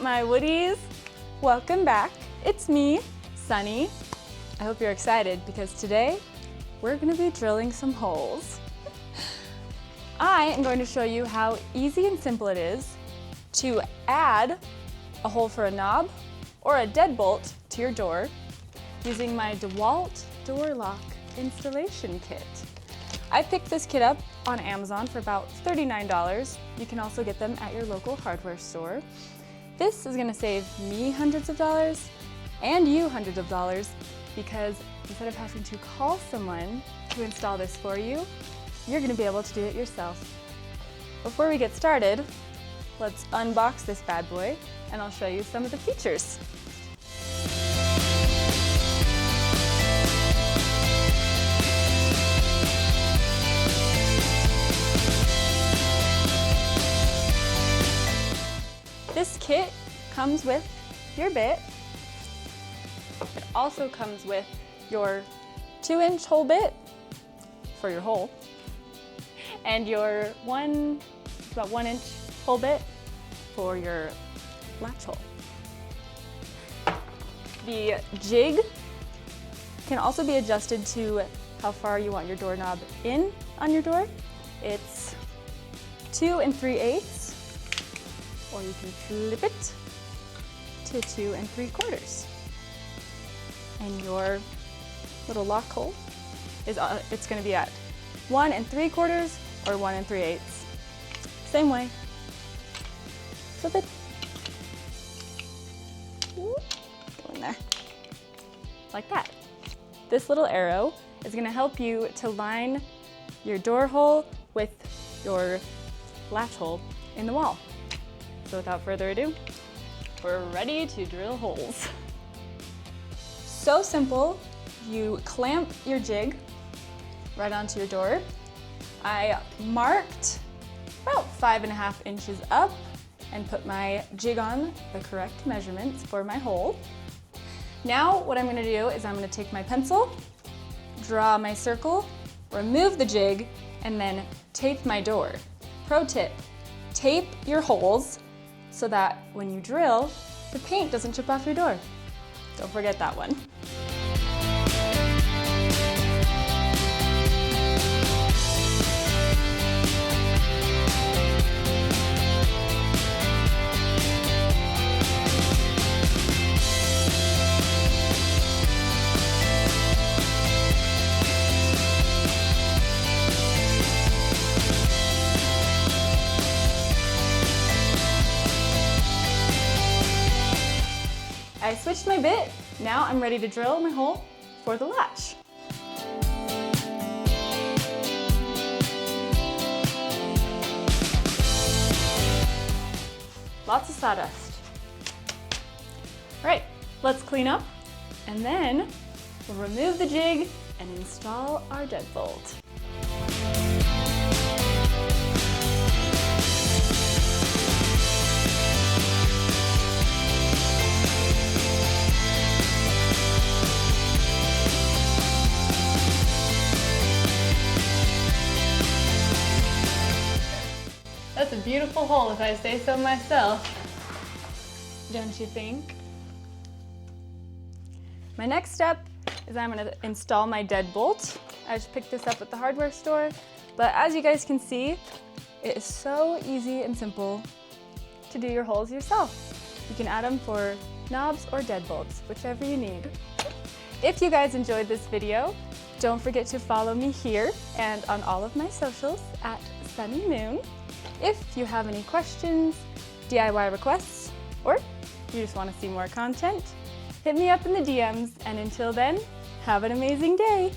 my woodies? Welcome back. It's me, Sunny. I hope you're excited because today we're going to be drilling some holes. I am going to show you how easy and simple it is to add a hole for a knob or a deadbolt to your door using my DeWALT door lock installation kit. I picked this kit up on Amazon for about $39. You can also get them at your local hardware store. This is going to save me hundreds of dollars and you hundreds of dollars because instead of having to call someone to install this for you, you're going to be able to do it yourself. Before we get started, let's unbox this bad boy and I'll show you some of the features. This kit comes with your bit. It also comes with your 2-inch hole bit for your hole and your about 1-inch hole bit for your latch hole. The jig can also be adjusted to how far you want your doorknob in on your door. It's 2 3/8. Or you can flip it to 2 3/4. And your little lock hole is it's going to be at 1 3/4 or 1 3/8. Same way. Flip it. Go in there. Like that. This little arrow is going to help you to line your door hole with your latch hole in the wall. So without further ado, we're ready to drill holes. So simple, you clamp your jig right onto your door. I marked about 5.5 inches up and put my jig on the correct measurements for my hole. Now what I'm going to do is I'm going to take my pencil, draw my circle, remove the jig, and then tape my door. Pro tip, tape your holes so that when you drill, the paint doesn't chip off your door. Don't forget that one. I switched my bit. Now I'm ready to drill my hole for the latch. Lots of sawdust. All right, let's clean up and then we'll remove the jig and install our deadbolt. That's a beautiful hole if I say so myself. Don't you think? My next step is I'm going to install my deadbolt. I just picked this up at the hardware store, but as you guys can see, it is so easy and simple to do your holes yourself. You can add them for knobs or deadbolts, whichever you need. If you guys enjoyed this video, don't forget to follow me here and on all of my socials at Sunny Moon. If you have any questions, DIY requests, or you just want to see more content, hit me up in the DMs, and until then, have an amazing day!